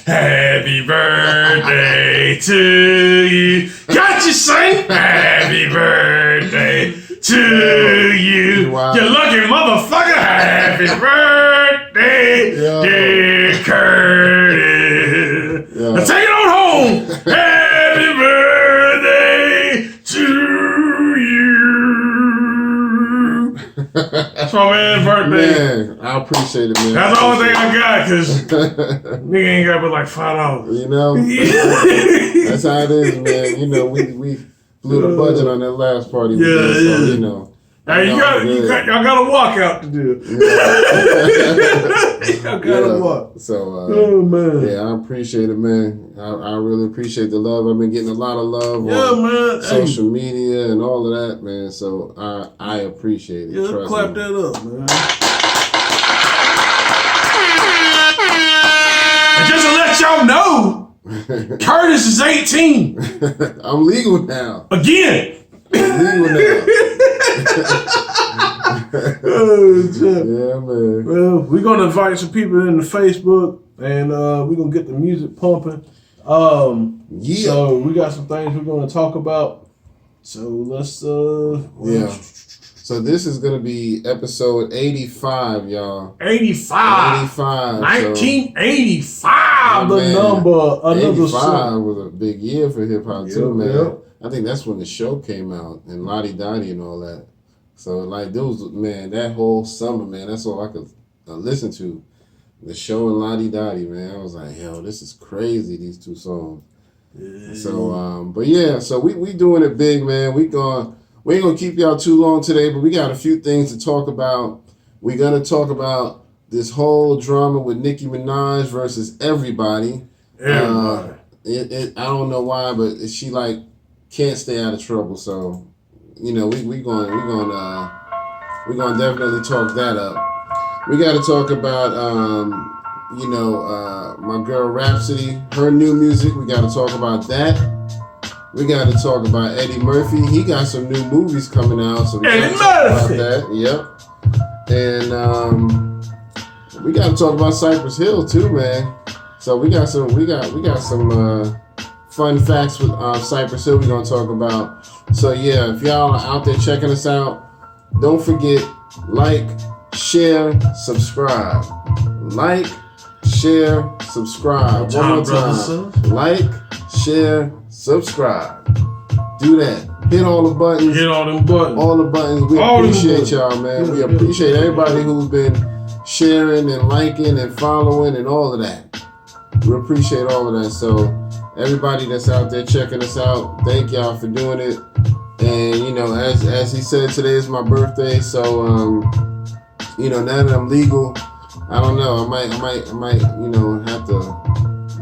Happy birthday to you. Got you, son. Happy birthday to you. Wow. You lucky motherfucker. Happy birthday, dear Curtis. Yeah. Now take it on home. Happy birthday to you. That's my man's birthday. Man, I appreciate it, man. That's the only thing I got, because nigga ain't got but like $5. You know? That's how it is, man. You know, we blew the budget on that last party. Yeah, so, you know. Hey, y'all got a walk out to do. Y'all got to walk. So, oh, man. Yeah, I appreciate it, man. I really appreciate the love. I've been getting a lot of love on social media and all of that, man. So, I appreciate it. Yeah, clap that up, man. And just to let y'all know, Curtis is 18. I'm legal now. Again. I'm legal now. Yeah, man. Well, we're gonna invite some people in the Facebook, and we're gonna get the music pumping. So we got some things we're gonna talk about. So let's So this is gonna be episode 85, y'all. 85. 1985. The number. 85 was a big year for hip hop too, man. Yep. I think that's when the show came out and Lottie Dottie and all that. So like those, man, that whole summer, man, that's all I could listen to. The show and Lottie Dottie, man. I was like, yo, this is crazy, these two songs. Yeah. So but yeah, so we doing it big, man. We ain't gonna keep y'all too long today, but we got a few things to talk about. We're gonna talk about this whole drama with Nicki Minaj versus everybody. I don't know why, but she like can't stay out of trouble, so you know we're gonna definitely talk that up. We got to talk about my girl Rhapsody, her new music. We got to talk about that. We got to talk about Eddie Murphy. He got some new movies coming out, so we got to talk about that. Yep. And we got to talk about Cypress Hill too, man. So we got some fun facts with Cypress Hill we're going to talk about. So yeah, if y'all are out there checking us out, don't forget, like, share, subscribe. Like, share, subscribe. One more time. Like, share, subscribe. Do that. Hit all the buttons. Hit all them buttons. All the buttons. We appreciate y'all, man. We appreciate everybody who's been sharing and liking and following and all of that. We appreciate all of that. So everybody that's out there checking us out, thank y'all for doing it. And you know, as he said, today is my birthday, so you know, now that I'm legal, I don't know, I might, you know, have to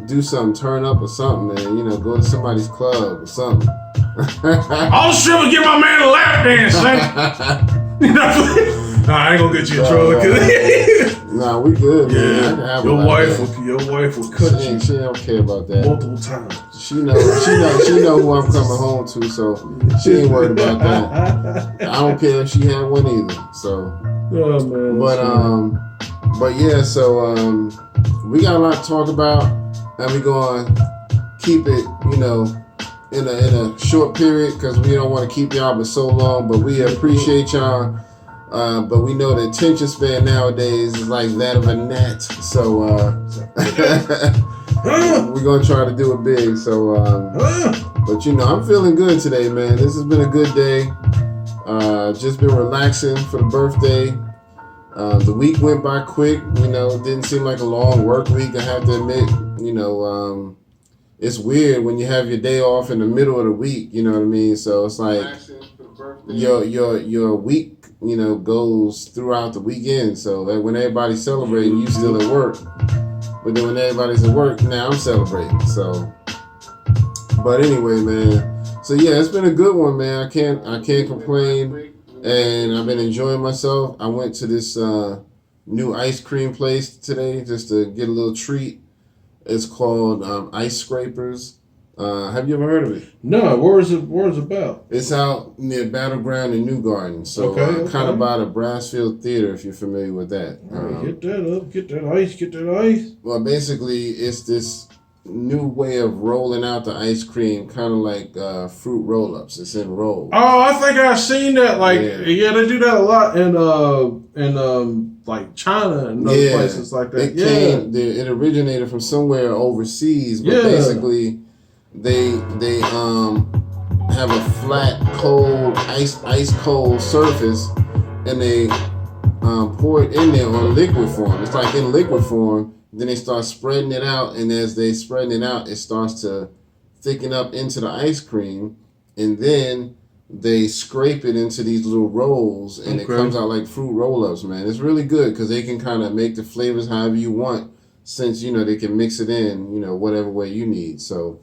do something, turn up or something, man. You know, go to somebody's club or something. All the strippers give my man a lap dance, son. Nah, I ain't gonna get you in trouble. Nah, we good, man. I can have your wife will cut you. She don't care about that. Multiple times. She know who I'm coming home to, so she ain't worried about that. I don't care if she had one either. So, man, but yeah, so we got a lot to talk about, and we're gonna keep it, you know, in a short period because we don't want to keep y'all but so long. But we appreciate y'all. But we know the attention span nowadays is like that of a gnat. So we're gonna try to do it big. So, but you know, I'm feeling good today, man. This has been a good day. Just been relaxing for the birthday. The week went by quick. You know, it didn't seem like a long work week. I have to admit. You know, it's weird when you have your day off in the middle of the week. You know what I mean? So it's like your week, you know, goes throughout the weekend. So that when everybody's celebrating, you still at work. But then when everybody's at work, now I'm celebrating. So, but anyway, man. So yeah, it's been a good one, man. I can't complain, and I've been enjoying myself. I went to this new ice cream place today just to get a little treat. It's called Ice Scrapers. Have you ever heard of it? No. Where's it about? It's out near Battleground in New Garden. So kind of by the Brassfield Theater, if you're familiar with that. Get that up. Get that ice. Get that ice. Well, basically, it's this new way of rolling out the ice cream, kind of like fruit roll-ups. It's in rolls. Oh, I think I've seen that. Like, yeah, they do that a lot in like China and other places like that. It originated from somewhere overseas, but basically, they have a flat, cold, ice cold surface, and they pour it in there on liquid form. It's like in liquid form. Then they start spreading it out, and as they spreading it out, it starts to thicken up into the ice cream, and then they scrape it into these little rolls, and it comes out like fruit roll-ups, man. It's really good because they can kind of make the flavors however you want, since, they can mix it in, whatever way you need. So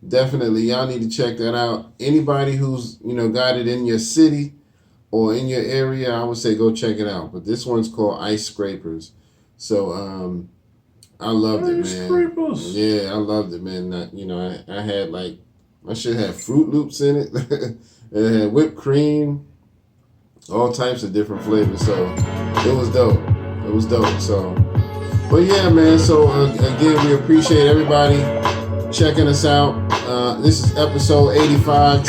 definitely, y'all need to check that out. Anybody who's, got it in your city or in your area, I would say go check it out. But this one's called Ice Scrapers. So, I loved it, man. Scrapers. Yeah, I loved it, man. I had I should have Fruit Loops in it. It had whipped cream, all types of different flavors. So it was dope. So, but yeah, man. So again, we appreciate everybody checking us out. This is episode 85.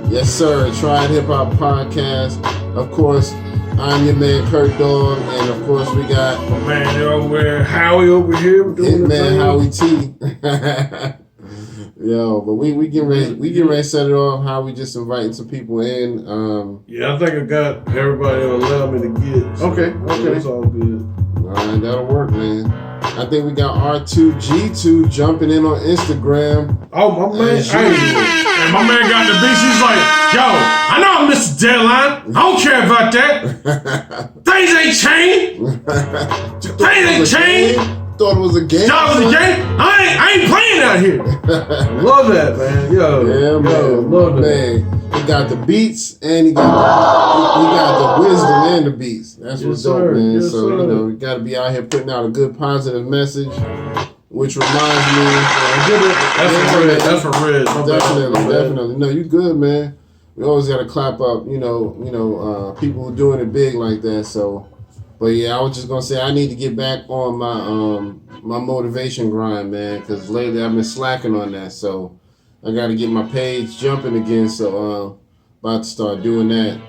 Yes, sir. Try It Hip Hop Podcast. Of course, I'm your man, Kurt Dog, and of course we got my man over there, Howie over here. Man, Howie T. Yo, but we getting ready to set it off. Howie just inviting some people in. I think I got everybody that'll allow me to get. So okay. It's all good. All right, that'll work, man. I think we got R2G2 jumping in on Instagram. Oh, my man. And my man got the beats. He's like, yo, I know I missed the deadline. I don't care about that. Things ain't changed. Thought it was a game. Thought it was a game? I ain't playing out here. Love that, man. Man. Love that. Man. He got the beats and he got the wisdom and the beats. That's what's dope, man. Yes, so, we got to be out here putting out a good positive message, which reminds me. That's for Red. Definitely. No, you good, man. We always got to clap up, people who doing it big like that. So, but yeah, I was just going to say I need to get back on my motivation grind, man, because lately I've been slacking on that. So I got to get my page jumping again. So about to start doing that.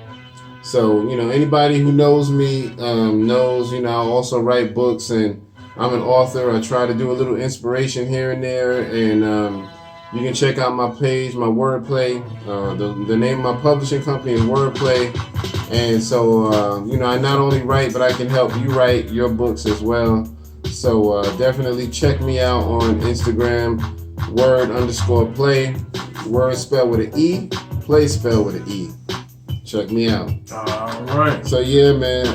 So, anybody who knows me knows, I also write books and I'm an author. I try to do a little inspiration here and there. And you can check out my page, my Wordplay. The name of my publishing company is Wordplay. And so, I not only write, but I can help you write your books as well. So definitely check me out on Instagram, word_play. Word spelled with an E, play spelled with an E. Check me out. All right. So yeah, man.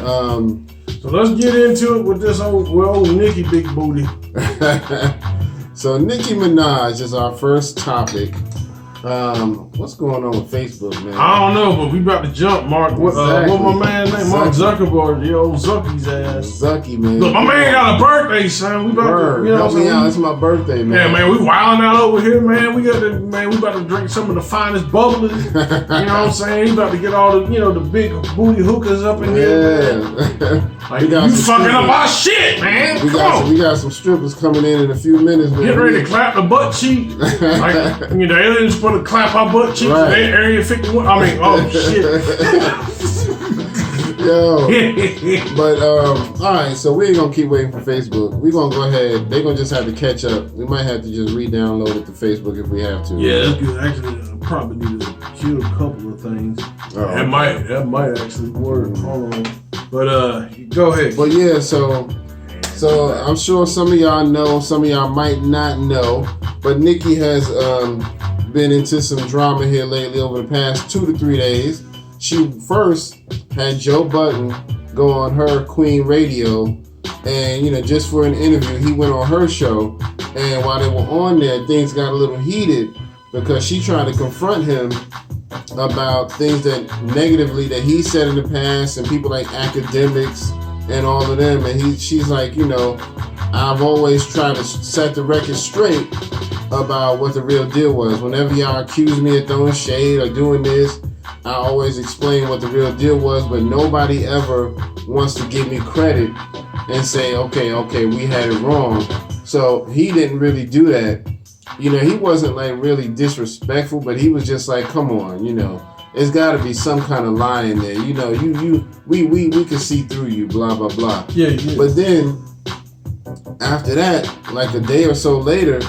So let's get into it with this old Nicki Big Booty. So Nicki Minaj is our first topic. What's going on with Facebook, man? I don't know, but we about to jump, Mark. What my man name? Mark Zuckerberg, the old Zucky's ass. Zucky, man. Look, my man got a birthday, son. We about to, help me out. It's my birthday, man. Yeah, man, we wilding out over here, man. We about to drink some of the finest bubblers. You know what I'm saying? We about to get all the, the big booty hookers up in here, man. Like, you fucking up our shit, man. We got some strippers coming in a few minutes, man. Get ready to clap the butt cheek. Like, the aliens supposed to clap our butt cheeks. Right. Area 51. I mean, oh shit. Yo. But all right, so we ain't gonna keep waiting for Facebook. We gonna go ahead. They gonna just have to catch up. We might have to just re-download it to Facebook if we have to. Yeah, actually, probably need to kill a couple of things. That might actually work. Hold on. But go ahead. But yeah, so I'm sure some of y'all know, some of y'all might not know, but Nicki has been into some drama here lately over the past 2 to 3 days. She first had Joe Budden go on her Queen Radio, and just for an interview, he went on her show, and while they were on there, things got a little heated because she tried to confront him about things that negatively that he said in the past, and people like academics and all of them, and she's like, I've always tried to set the record straight, about what the real deal was. Whenever y'all accuse me of throwing shade or doing this, I always explain what the real deal was, but nobody ever wants to give me credit and say, okay, we had it wrong. So he didn't really do that. You know, he wasn't like really disrespectful, but he was just like, come on, you know, it's got to be some kind of lie in there. You know, we can see through you, blah, blah, blah. Yeah. But then after that, like a day or so later,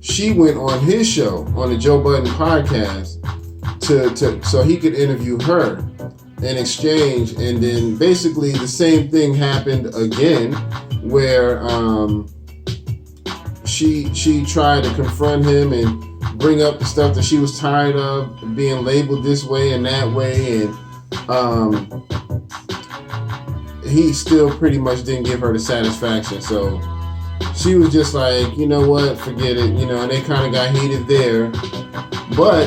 she went on his show, on the Joe Budden podcast, so he could interview her in exchange. And then basically the same thing happened again, where she tried to confront him and bring up the stuff that she was tired of being labeled this way and that way, and he still pretty much didn't give her the satisfaction. So she was just like, you know what, forget it, you know, and they kind of got heated there. But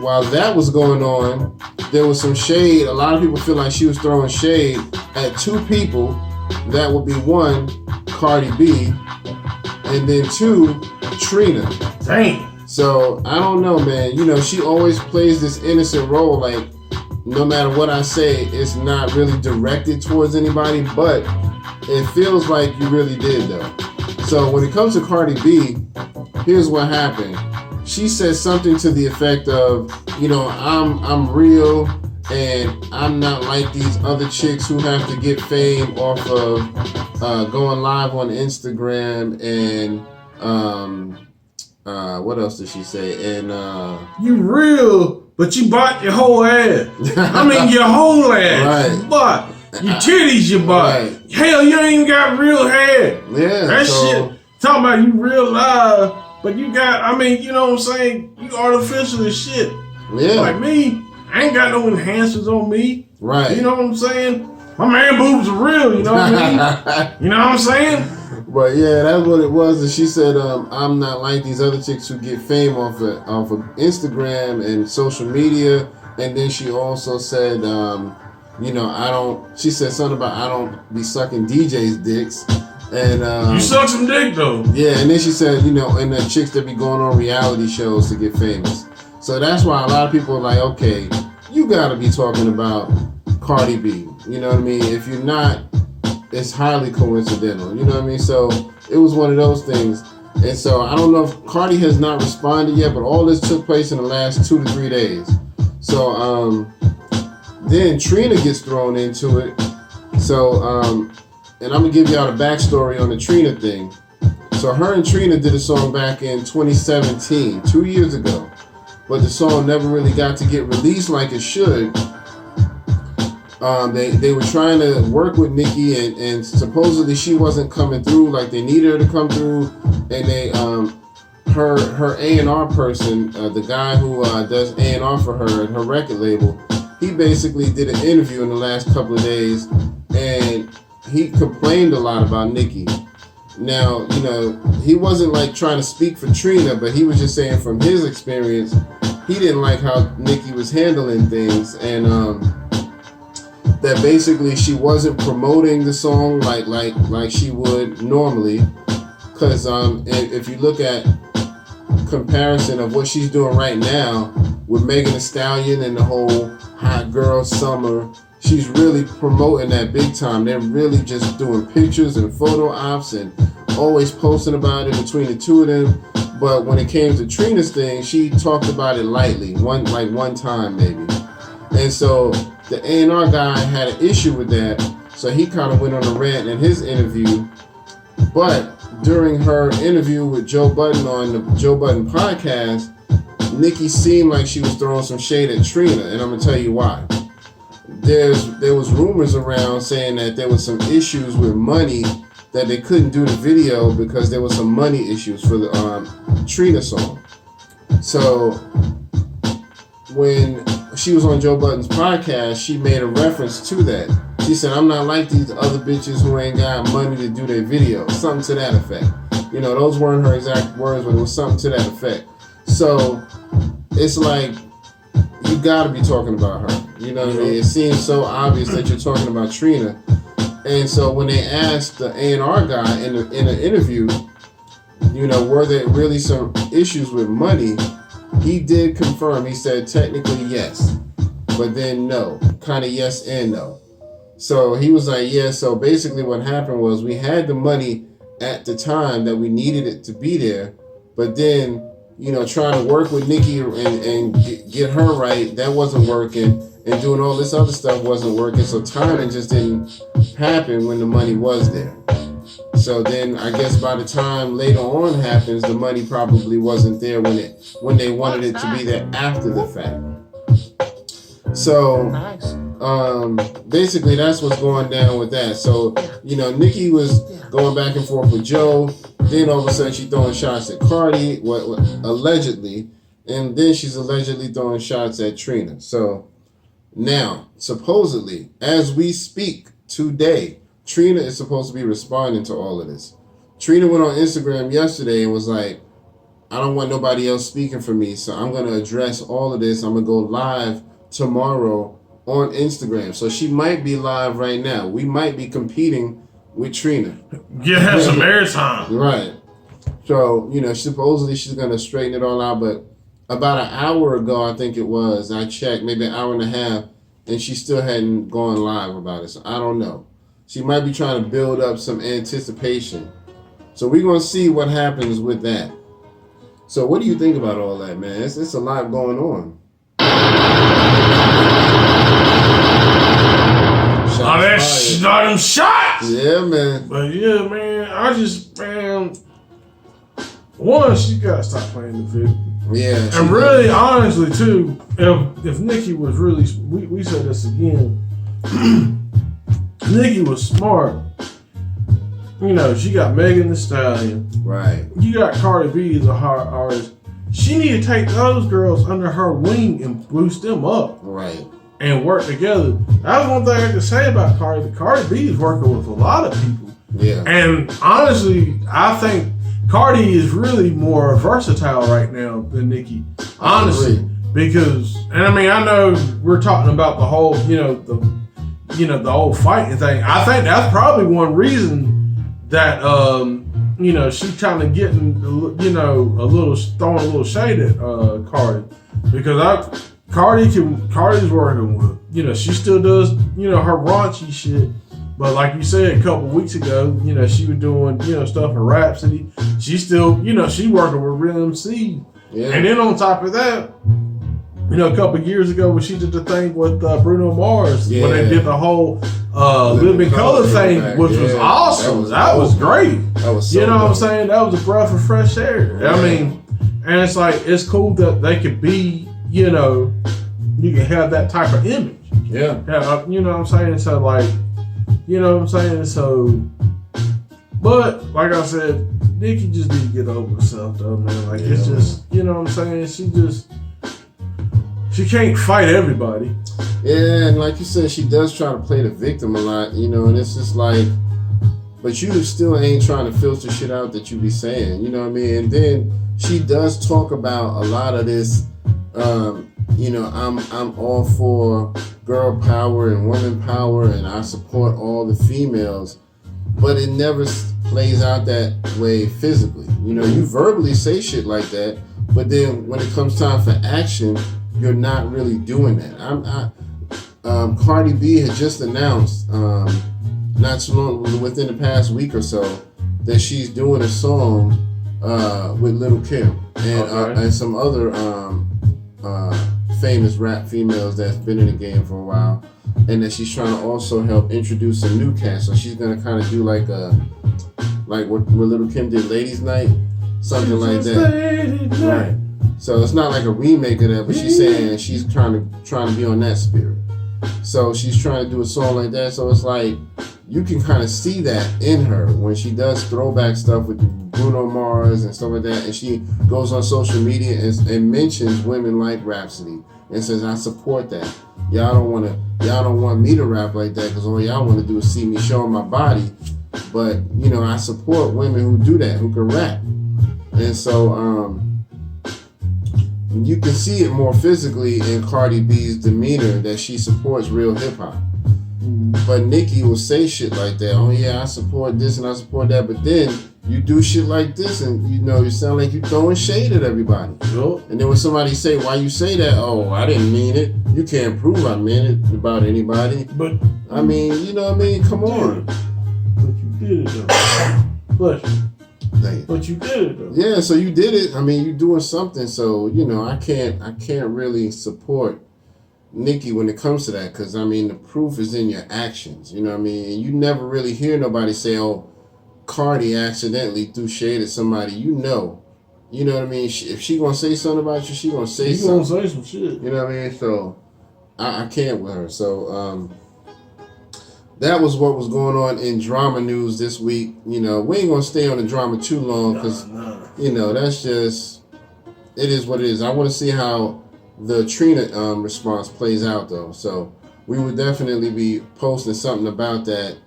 while that was going on, there was some shade. A lot of people feel like she was throwing shade at two people. That would be one, Cardi B, and then two, Trina. Dang. So I don't know, man. You know, she always plays this innocent role. Like, no matter what I say, it's not really directed towards anybody, but it feels like you really did, though. So when it comes to Cardi B, here's what happened. She said something to the effect of, you know, I'm real and I'm not like these other chicks who have to get fame off of going live on Instagram and what else did she say? And you real, but you bought your whole ass. I mean your whole ass. Right. But your titties you bought. Right. Hell, you ain't even got real hair. Yeah. That shit. Talking about you real live, but you got, I mean, you know what I'm saying? You artificial as shit. Yeah. Like me, I ain't got no enhancers on me. Right. You know what I'm saying? My man boobs are real, you know what I mean? You know what I'm saying? But yeah, that's what it was. And she said, I'm not like these other chicks who get fame off of Instagram and social media. And then she also said, you know, she said something about I don't be sucking DJs' dicks. And you suck some dick though. Yeah, and then she said, you know, and the chicks that be going on reality shows to get famous. So that's why a lot of people are like, okay, you gotta be talking about Cardi B. You know what I mean? If you're not, it's highly coincidental. You know what I mean? So it was one of those things. And so I don't know if Cardi has not responded yet, but all this took place in the last 2 to 3 days. So then Trina gets thrown into it. So and I'm gonna give y'all the backstory on the Trina thing. So her and Trina did a song back in 2017, 2 years ago. But the song never really got to get released like it should. They were trying to work with Nicki and supposedly she wasn't coming through like they needed her to come through. And they her A&R person, the guy who does A&R for her at her record label, he basically did an interview in the last couple of days and he complained a lot about Nicki. Now, you know, he wasn't like trying to speak for Trina, but he was just saying from his experience, he didn't like how Nicki was handling things, and that basically she wasn't promoting the song like she would normally. Because if you look at comparison of what she's doing right now with Megan Thee Stallion and the whole hot girl summer, she's really promoting that big time. They're really just doing pictures and photo ops and always posting about it between the two of them. But when it came to Trina's thing, she talked about it lightly, one time maybe. And so the A&R guy had an issue with that, so he kind of went on a rant in his interview. But during her interview with Joe Budden on the Joe Budden podcast, Nicki seemed like she was throwing some shade at Trina, and I'm gonna tell you why. There was rumors around saying that there was some issues with money, that they couldn't do the video because there was some money issues for the Trina song. So when she was on Joe Budden's podcast, she made a reference to that. She said, I'm not like these other bitches who ain't got money to do their videos. Something to that effect. You know, those weren't her exact words, but it was something to that effect. So it's like, you gotta be talking about her. You know what I mean? It seems so obvious that you're talking about Trina. And so when they asked the A&R guy in the interview, you were there really some issues with money? He did confirm. He said technically yes, but then no, kind of yes and no. So he was like, yeah. So basically, what happened was we had the money at the time that we needed it to be there, but then trying to work with Nicki and get her right, that wasn't working, and doing all this other stuff wasn't working. So timing just didn't happen when the money was there. So then I guess by the time later on happens, the money probably wasn't there when they wanted it to be there after the fact. So basically that's what's going down with that. So Nicki was going back and forth with Joe. Then all of a sudden she's throwing shots at Cardi, allegedly, and then she's allegedly throwing shots at Trina. So now supposedly, as we speak today, Trina is supposed to be responding to all of this. Trina went on Instagram yesterday and was like, I don't want nobody else speaking for me, so I'm going to address all of this. I'm going to go live tomorrow on Instagram. So she might be live right now. We might be competing with Trina. Have some airtime. Right. So, supposedly she's going to straighten it all out. But about an hour ago, I think it was, I checked, maybe an hour and a half, and she still hadn't gone live about it. So I don't know. She might be trying to build up some anticipation. So we're going to see what happens with that. So what do you think about all that, man? It's a lot going on. Them shots! Yeah, man. But yeah, man, one, she got to stop playing the victim. Yeah. And really, honestly, too, if Nicki was really, we said this again, Nicki was smart. She got Megan Thee Stallion. Right. You got Cardi B as a hard artist. She need to take those girls under her wing and boost them up. Right. And work together. That's one thing I can say about Cardi. Cardi B is working with a lot of people. Yeah. And honestly, I think Cardi is really more versatile right now than Nicki. Honestly. Because, and I know we're talking about the whole, the whole fighting thing. I think that's probably one reason that she kind of getting throwing a little shade at Cardi, because Cardi's working with, she still does her raunchy shit, but like you said a couple weeks ago, she was doing stuff for Rhapsody. She still she working with Real MC, and then on top of that, a couple years ago when she did the thing with Bruno Mars, when they did the whole Living Color thing, which was awesome. That was great. That was so what dope. I'm saying? That was a breath of fresh air. Yeah. And it's like, it's cool that they could be, you can have that type of image. Yeah. You know what I'm saying? So like, So, but like I said, Nicki just need to get over herself though, man. Like it's just, you know what I'm saying? She can't fight everybody. Yeah, and like you said, she does try to play the victim a lot, and it's just like, but you still ain't trying to filter shit out that you be saying, you know what I mean? And then she does talk about a lot of this, I'm all for girl power and women power, and I support all the females, but it never plays out that way physically. You verbally say shit like that, but then when it comes time for action, you're not really doing that. Cardi B had just announced, not too long, within the past week or so, that she's doing a song with Lil' Kim and some other famous rap females that's been in the game for a while, and that she's trying to also help introduce a new cast. So she's gonna kind of do like what Lil' Kim did, Ladies Night, something like that. Right. So it's not like a remake of that, but she's saying she's trying to be on that spirit. So she's trying to do a song like that. So it's like you can kind of see that in her when she does throwback stuff with Bruno Mars and stuff like that, and she goes on social media and mentions women like Rhapsody and says, "I support that. Y'all don't want me to rap like that because all y'all want to do is see me showing my body, but I support women who do that, who can rap." And so you can see it more physically in Cardi B's demeanor that she supports real hip hop. But Nicki will say shit like that. Oh yeah, I support this and I support that. But then you do shit like this, and you sound like you throwing shade at everybody. Yep. And then when somebody say, "Why you say that?" Oh, I didn't mean it. You can't prove I meant it about anybody. But I mean, you know what I mean? Come on. But you did it though. But you did it though. Yeah, so you did it. I mean, you doing something. So I can't really support Nicki when it comes to that, because I mean, the proof is in your actions. You know what I mean? And you never really hear nobody say, "Oh, Cardi accidentally threw shade at somebody." You know what I mean? If she gonna say something about you, she gonna say something. She gonna say some shit. You know what I mean? So I can't with her. So that was what was going on in drama news this week. We ain't gonna stay on the drama too long, because that's just, it is what it is. I want to see how the Trina response plays out though. So we would definitely be posting something about that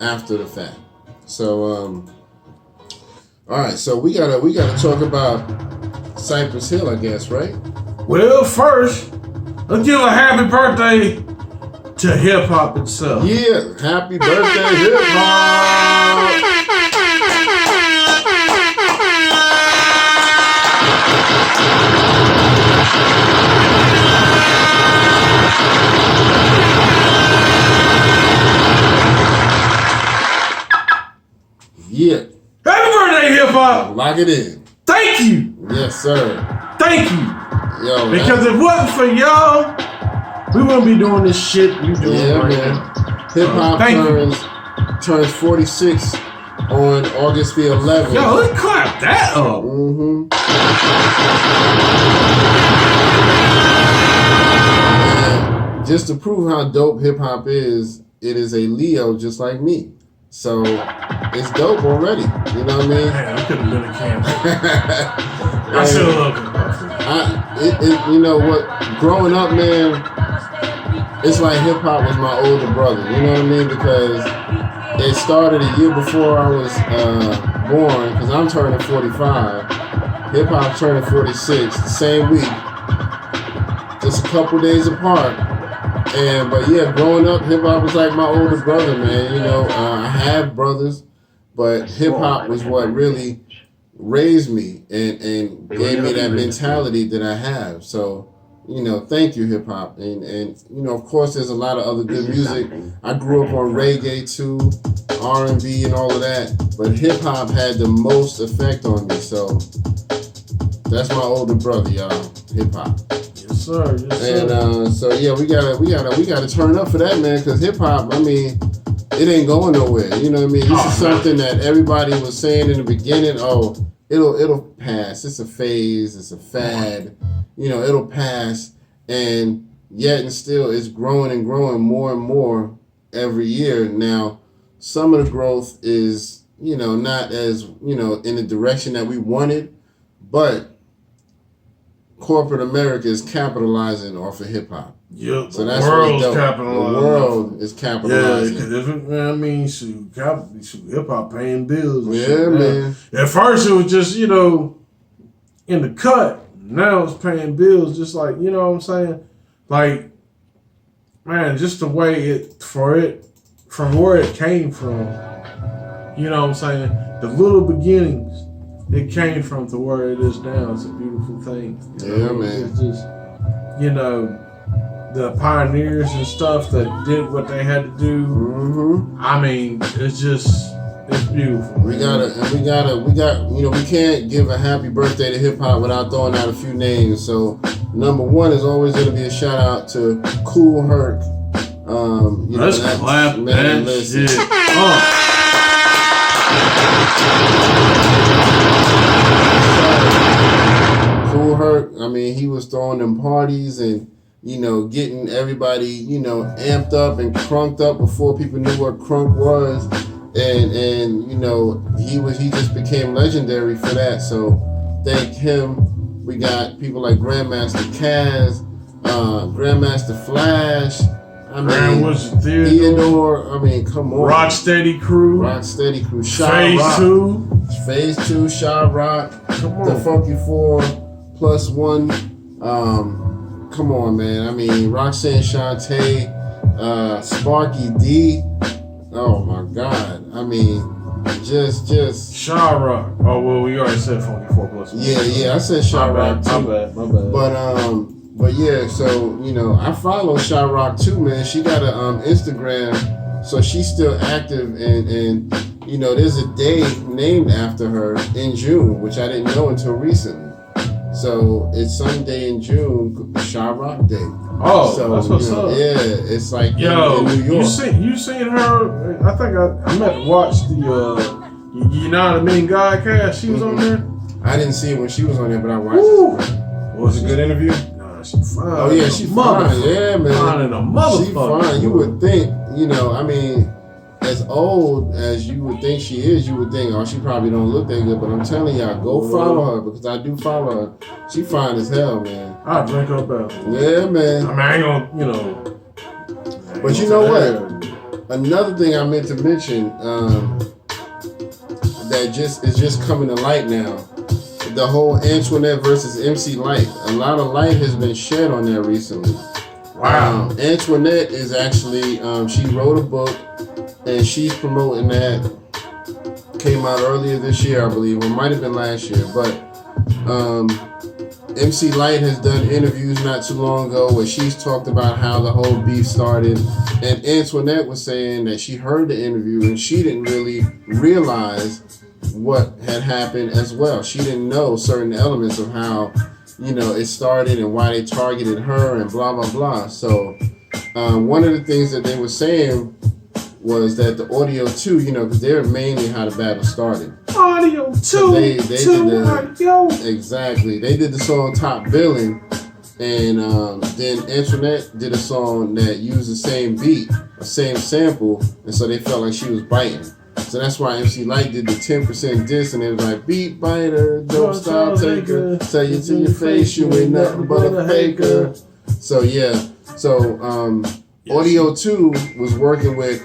after the fact. So all right, so we gotta talk about Cypress Hill, I guess, right? Well, first, let's give a happy birthday to hip hop itself. Yeah, happy birthday, hip hop! Yeah. Happy birthday, hip hop! Lock it in. Thank you. Yes, sir. Thank you. Yo, because if it wasn't for y'all, we wouldn't be doing this shit we doing right now. Hip hop turns 46 on August the 11th. Yo, let's clap that up. Mm-hmm. And just to prove how dope hip hop is, it is a Leo just like me. So it's dope already. You know what I mean? Man, I could have been a camera. I still love it. You know what? Growing up, man, it's like hip hop was my older brother. You know what I mean? Because it started a year before I was born. Because I'm turning 45. Hip hop turning 46 the same week, just a couple days apart. But yeah, growing up, hip hop was like my older brother, man. I have brothers, but hip hop was what really raised me and gave me that mentality that I have. So, thank you, hip hop. And of course, there's a lot of other good music. I grew up on reggae too, R&B and all of that. But hip hop had the most effect on me. So that's my older brother, y'all. Hip hop. Yes, sir. Yes, sir. And so yeah, we gotta turn up for that, man. Because hip hop, I mean, it ain't going nowhere. You know what I mean? This is something that everybody was saying in the beginning. Oh, it'll pass. It's a phase. It's a fad. It'll pass. And yet and still, it's growing and growing more and more every year. Now, some of the growth is not as in the direction that we wanted, but corporate America is capitalizing off of hip hop. Yep. So that's the world is capitalizing. Yeah, because hip hop paying bills. And yeah, shit, man. At first it was just in the cut. Now it's paying bills, just like what I'm saying. Like, man, just the way from where it came from. You know what I'm saying? The little beginnings. It came from to where it is now. It's a beautiful thing. Man. It's just, the pioneers and stuff that did what they had to do. Mm-hmm. I mean, it's beautiful. We can't give a happy birthday to hip hop without throwing out a few names. So number one is always going to be a shout out to Kool Herc. Let's clap that shit. Kool Herc, I mean, he was throwing them parties and getting everybody amped up and crunked up before people knew what crunk was, and he just became legendary for that. So thank him. We got people like Grandmaster Caz, Grandmaster Flash. Theodore. I mean, come on. Rocksteady Crew. Phase 2, Shy Rock. Come on. The Funky 4+1. Come on, man. I mean, Roxanne Shante, Sparky D. Oh my God. I mean, Just. Chirac. Oh well, we already said Funky 4 Plus. Yeah, I said Chirac too. My bad. But yeah, so I follow Chirac too, man. She got a Instagram, so she's still active, and there's a day named after her in June, which I didn't know until recently. So it's some day in June, Chirac Day. Oh, so, that's what's up. Yeah, it's like in New York. You seen her? I think I met to watch the You Know What I Mean Godcast. She was on there. I didn't see it when she was on there, but I watched it. Was it a good interview? Nah, she fine. Oh yeah, she fine. Yeah, man. Fine in a motherfucker. She fine. You would think, I mean, as old as you would think she is, you would think, oh, she probably don't look that good. But I'm telling y'all, go follow her, because I do follow her. She fine as hell, man. I'll drink her back. Yeah, man. I mean, I ain't gonna, But you know what? Another thing I meant to mention that is just coming to light now. The whole Antoinette versus MC Lyte. A lot of light has been shed on that recently. Wow. Antoinette is actually, she wrote a book, and she's promoting that. Came out earlier this year, I believe, or it might have been last year. But MC Lyte has done interviews not too long ago where she's talked about how the whole beef started. And Antoinette was saying that she heard the interview and she didn't really realize what had happened as well. She didn't know certain elements of how, it started and why they targeted her and blah, blah, blah. So one of the things that they were saying was that the audio 2, because they're mainly how the battle started. Audio 2, so they did audio. Exactly. They did the song Top Billing, and then Antoinette did a song that used the same beat, the same sample, and so they felt like she was biting. So that's why MC Lyte did the 10% diss, and they was like, beat biter, dope style taker, tell you to your face you ain't nothing but a faker. So yeah, Audio 2 was working with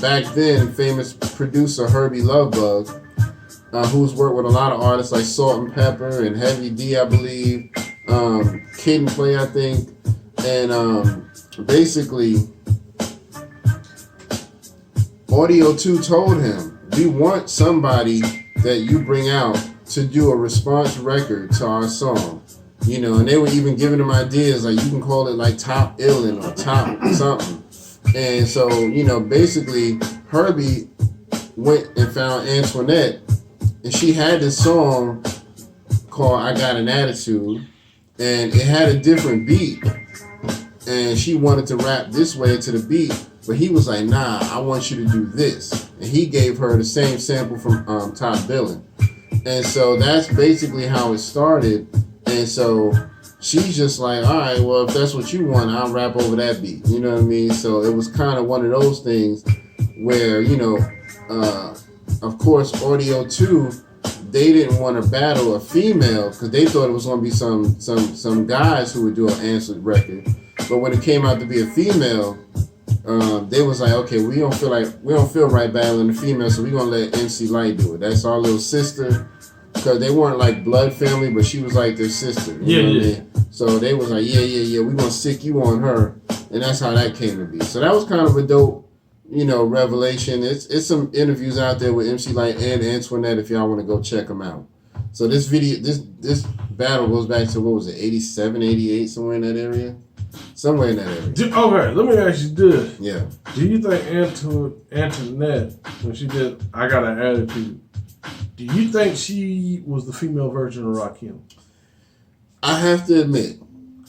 back then famous producer Herbie Lovebug, who's worked with a lot of artists like Salt and Pepper and Heavy D, I believe, Kid and Play, I think, and basically Audio 2 told him, we want somebody that you bring out to do a response record to our song. And they were even giving him ideas like you can call it like Top Illin' or Top something. And so, basically Herbie went and found Antoinette, and she had this song called I Got an Attitude, and it had a different beat. And she wanted to rap this way to the beat, but he was like, nah, I want you to do this. And he gave her the same sample from Top Billin'. And so that's basically how it started. And so she's just like, all right, well, if that's what you want, I'll rap over that beat. You know what I mean? So it was kind of one of those things where, of course, Audio 2, they didn't want to battle a female because they thought it was going to be some guys who would do an answered record. But when it came out to be a female, they was like, okay, we don't feel right battling the female, so we're going to let MC Lyte do it. That's our little sister. Because they weren't like blood family, but she was like their sister. You know what I mean? So they was like, yeah, we're going to sick you on her. And that's how that came to be. So that was kind of a dope, revelation. It's some interviews out there with MC Lyte and Antoinette if y'all want to go check them out. So this battle goes back to, what was it, 87, 88, somewhere in that area? Somewhere in that area. Okay, let me ask you this. Yeah. Do you think Antoinette, when she did I Got an Attitude, do you think she was the female version of Rakim? I have to admit,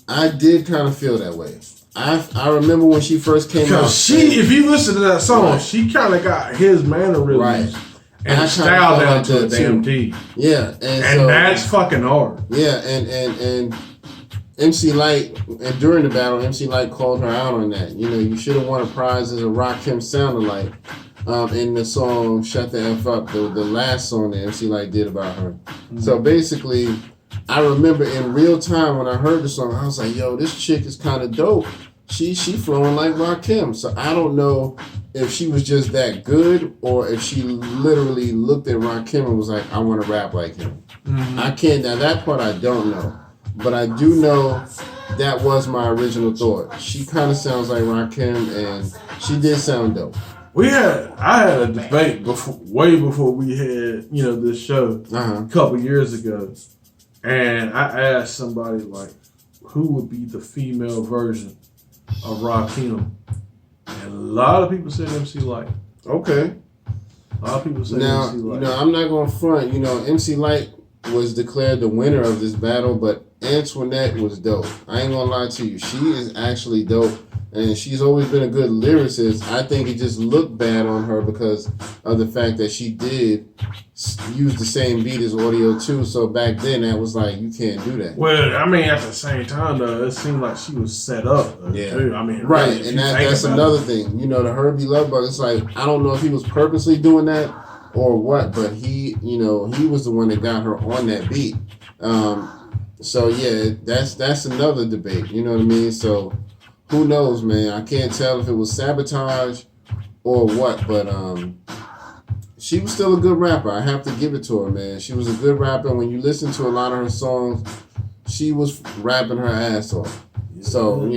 I did kind of feel that way. I remember when she first came out. Because if you listen to that song, she kind of got his mannerisms and style down to a damn T. Yeah. And so, that's fucking hard. Yeah, and MC Lyte, and during the battle, MC Lyte called her out on that. You should have won a prize as a Rakim sound-alike. In the song Shut the F Up, the last song that MC Lyte did about her. Mm-hmm. So basically, I remember in real time when I heard the song, I was like, yo, this chick is kind of dope. She flowing like Rakim. So I don't know if she was just that good or if she literally looked at Rakim and was like, I want to rap like him. Mm-hmm. I can't, now that part I don't know. But I do know that was my original thought. She kind of sounds like Rakim and she did sound dope. I had a debate way before we had, this show a couple years ago. And I asked somebody, like, who would be the female version of Rakim? And a lot of people said MC Lyte. Okay. A lot of people said now, MC Lyte. I'm not going to front. MC Lyte was declared the winner of this battle, but Antoinette was dope. I ain't going to lie to you. She is actually dope. And she's always been a good lyricist. I think it just looked bad on her because of the fact that she did use the same beat as Audio 2. So back then, that was like, you can't do that. Well, I mean, at the same time, though, it seemed like she was set up. Yeah. Too. I mean, right. Really, and that's another thing. The Herbie Love Bug, it's like, I don't know if he was purposely doing that or what, but he was the one that got her on that beat. So, yeah, that's another debate. You know what I mean? So, who knows, man? I can't tell if it was sabotage or what, but she was still a good rapper. I have to give it to her, man. She was a good rapper. When you listen to a lot of her songs, she was rapping her ass off. So,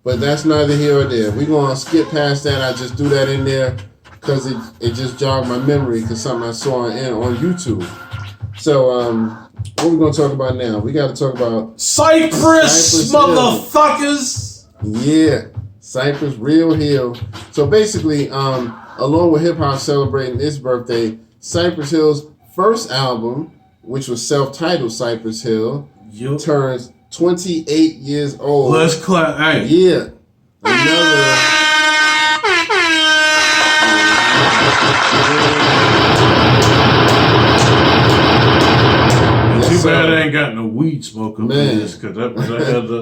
but that's neither here or there. We're going to skip past that. I just threw that in there because it just jogged my memory because something I saw on YouTube. So, what we going to talk about now? We got to talk about Cypress motherfuckers. Yeah, Cypress Real Hill. So basically, along with hip hop celebrating its birthday, Cypress Hill's first album, which was self-titled Cypress Hill, turns 28 years old. Let's clap. Hey. Yeah. Another. Too bad I ain't got no weed smoke up in this, because that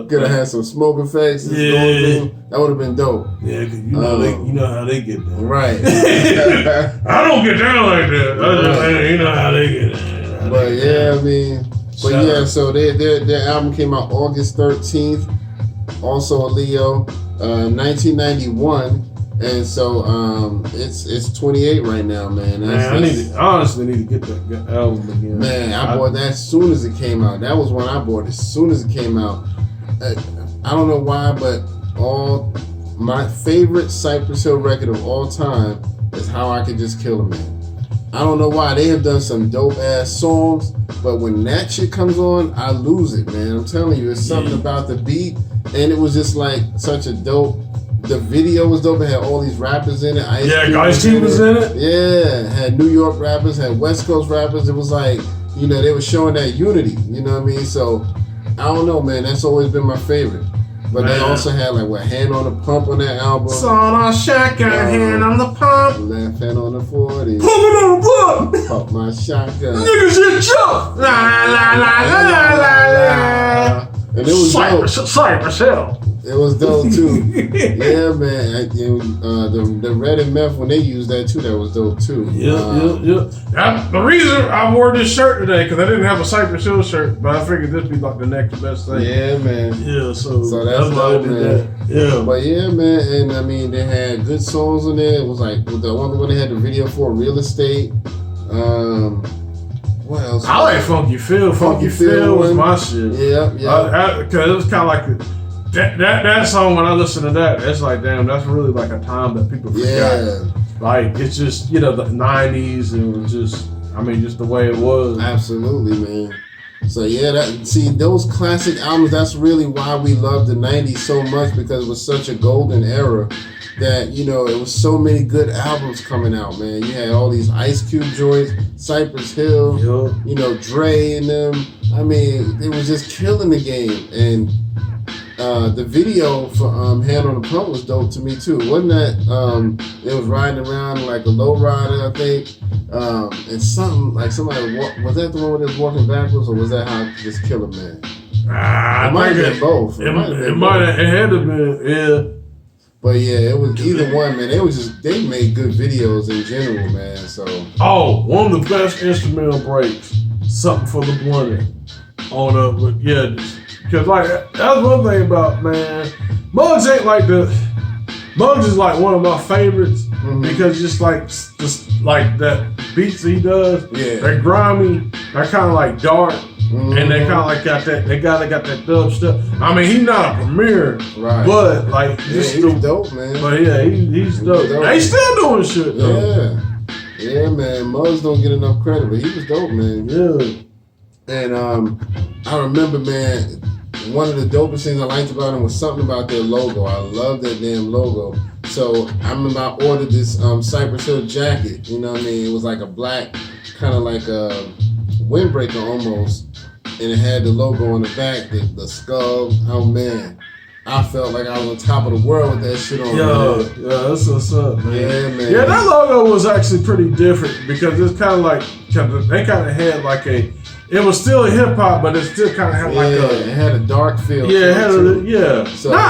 could have had some smoke effects. Yeah. That would have been dope. Yeah, because you know how they get down. Right. I don't get down like that. You know how they get down. But yeah, I mean, so their album came out August 13th. Also a Leo, 1991. And so it's 28 right now, man. I honestly need to get that album again. Man, I bought that as soon as it came out. That was when I bought it, as soon as it came out. I don't know why, but my favorite Cypress Hill record of all time is How I Could Just Kill a Man. I don't know why. They have done some dope ass songs, but when that shit comes on, I lose it, man. I'm telling you, it's something about the beat, and it was just like such a dope. The video was dope. It had all these rappers in it. Ice Cube was in it. Yeah, had New York rappers, had West Coast rappers. It was like, they were showing that unity. You know what I mean? So, I don't know, man. That's always been my favorite. But they also had Hand on the Pump on that album. Sawed on shotgun, hand on the pump. Left hand on the 40. Pump it on the pump. Pump my shotgun. Niggas hit jump. La la la la la la la. And it was Cypress Hill. It was dope too. Yeah, man. The Red and Meth, when they used that too, that was dope too. Yeah. The reason I wore this shirt today, because I didn't have a Cypress Hill shirt, but I figured this would be like the next best thing. Yeah, man. Yeah, so that's dope, man. Yeah. But yeah, man, and I mean, they had good songs on there. It was like the one they had the video for, Real Estate. What else? I like Funky Phil. Funky Phil was my shit. Yeah. Because it was kind of like that song. When I listen to that, it's like, damn, that's really like a time that people forgot. Yeah. Like, it's just, the 90s, and it was just the way it was. Absolutely, man. So yeah, those classic albums, that's really why we love the 90s so much, because it was such a golden era that, it was so many good albums coming out, man. You had all these Ice Cube joints, Cypress Hill, Dre and them. I mean, it was just killing the game. And the video for Hand on the Pump was dope to me too. Wasn't that, it was riding around like a lowrider, I think. And something, like somebody, was that the one where they was walking backwards, or was that How I Could Just Kill a Man? It might have been both. It had to be, yeah. But yeah, it was either one, man. They made good videos in general, man. So one of the best instrumental breaks, Something for the Blunted. Because that's one thing about, man, Muggs is like one of my favorites, because just like that beats he does, they're grimy, they're kind of like dark, And they kind of like got that. They got that dub stuff. I mean, he's not a premier, right? But like, he's dope, man. But yeah, he's dope. They still doing shit though. Yeah, man. Muggs don't get enough credit, but he was dope, man. Yeah. And I remember, man, one of the dopest things I liked about him was something about their logo. I love that damn logo. So I remember I ordered this Cypress Hill jacket. You know what I mean? It was like a black, kind of like a windbreaker almost. And it had the logo on the back, the skull. Oh, man. I felt like I was on top of the world with that shit on. Yeah, that's what's up, man. Yeah, man. Yeah, that logo was actually pretty different because it's kind of like, they kind of had like it was still hip hop, but it still kind of had like it had a dark feel. Yeah, it had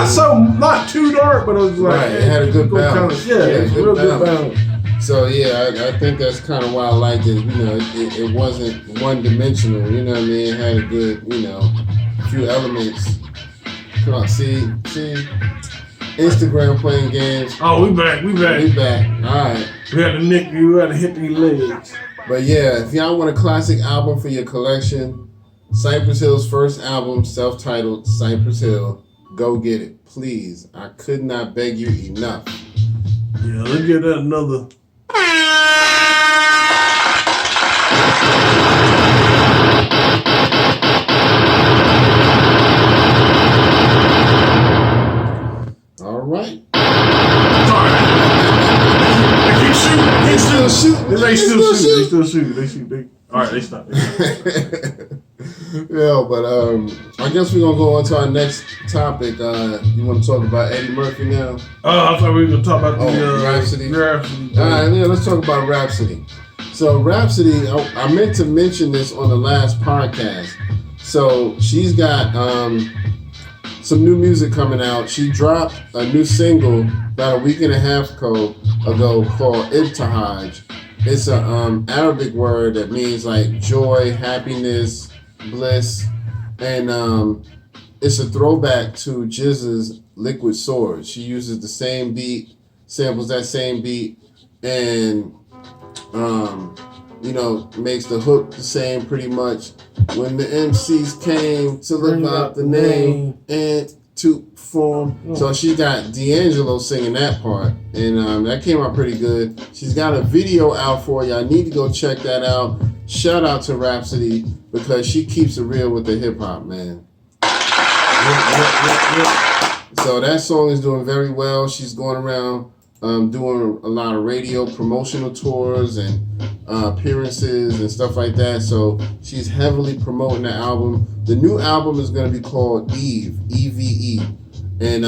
so not too dark, but it was like right. It had a good balance. It was real good balance. So yeah, I think that's kind of why I liked it. You know, it wasn't one dimensional. You know what I mean? It had a good, few elements. Come on, see, Instagram playing games. Oh, we back. All right. We had to hit these legs. But yeah, if y'all want a classic album for your collection, Cypress Hill's first album, self-titled Cypress Hill, go get it, please. I could not beg you enough. Yeah, let's get that another. All right. They still shoot. All right, they stop. Yeah, but I guess we're gonna go on to our next topic. You want to talk about Eddie Murphy now? Oh, I thought we were gonna talk about Rhapsody. All right, yeah, let's talk about Rhapsody. So Rhapsody, I meant to mention this on the last podcast. So she's got some new music coming out. She dropped a new single about a week and a half ago called Ibtihaj. It's a Arabic word that means like joy, happiness, bliss, and it's a throwback to Jizza's Liquid Swords. She uses the same beat, samples that same beat, and makes the hook the same pretty much. When the MCs came to live out the name and to perform. So she got D'Angelo singing that part, and that came out pretty good. She's got a video out for you. I need to go check that out. Shout out to Rhapsody because she keeps it real with the hip hop, man. So that song is doing very well. She's going around doing a lot of radio promotional tours and appearances and stuff like that. So she's heavily promoting the album. The new album is going to be called Eve, E-V-E. And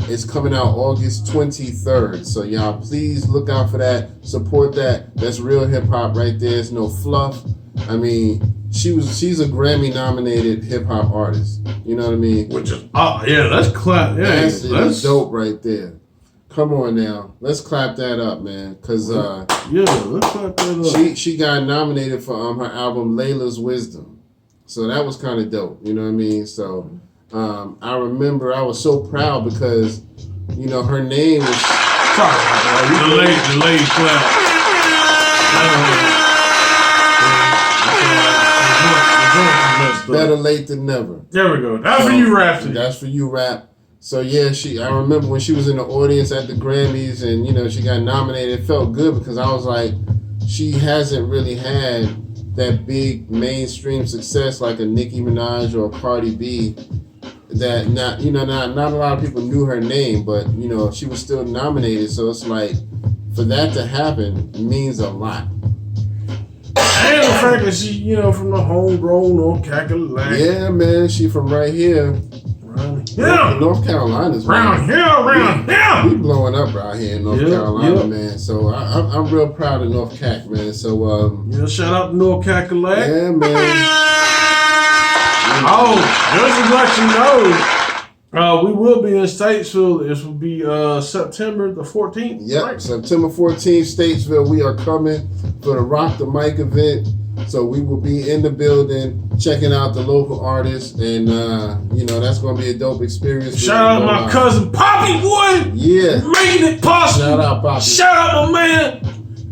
it's coming out August 23rd. So y'all please look out for that. Support that. That's real hip hop right there. It's no fluff. I mean, she's a Grammy nominated hip hop artist. You know what I mean? Which is that's clap. Yeah, that's dope right there. Come on now, let's clap that up, man. Cause let's clap that up. She got nominated for her album Layla's Wisdom, so that was kind of dope. You know what I mean? So I remember I was so proud because her name was delayed clap. Better late than never. There we go. That's for you, Rhapsody. That's for you, Rap. So yeah, I remember when she was in the audience at the Grammys and she got nominated, it felt good because I was like, she hasn't really had that big mainstream success like a Nicki Minaj or a Cardi B. That not a lot of people knew her name, but she was still nominated. So it's like, for that to happen means a lot. And the fact that she, from the homegrown North Carolina. Yeah, man, she from right here. North Carolina's round here. We blowing up right here in North Carolina, man. So I'm real proud of North Cac, man. So shout out to North Carolina. Yeah, man. Just to let you know, we will be in Statesville. This will be September the 14th. Yep, right? September 14th, Statesville. We are coming for the Rock the Mic event. So we will be in the building, checking out the local artists, and that's going to be a dope experience. Shout out my cousin Poppy, boy. Yeah, making it possible. Shout out Poppy. Shout out my man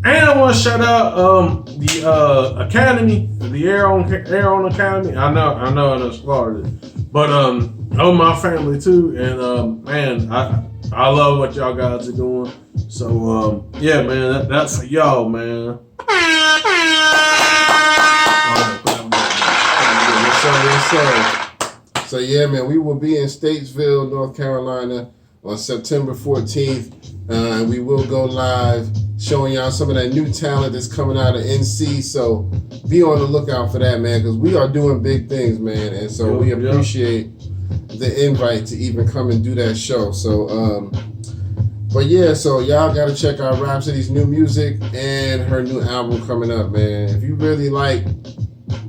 And I want to shout out the Academy, the Air on Academy. I know it's Florida, but oh, my family too. And man, I love what y'all guys are doing. So yeah, man, that's for y'all, man. So yeah, man, we will be in Statesville, North Carolina on September 14th. And we will go live showing y'all some of that new talent that's coming out of NC. So be on the lookout for that, man, because we are doing big things, man. And so we appreciate the invite to even come and do that show. So, but yeah, so y'all got to check out Rhapsody's new music and her new album coming up, man. If you really like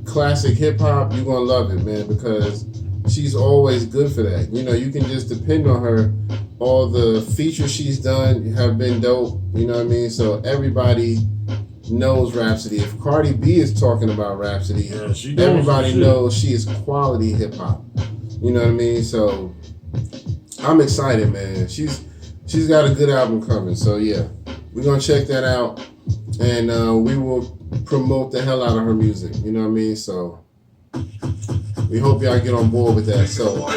classic hip hop, you're going to love it, man, because she's always good for that. You know, you can just depend on her. All the features she's done have been dope. You know what I mean? So everybody knows Rhapsody. If Cardi B is talking about Rhapsody, everybody knows she is quality hip hop. You know what I mean? So I'm excited, man. She's got a good album coming. So yeah, we're gonna check that out, and we will promote the hell out of her music. You know what I mean? So we hope y'all get on board with that. So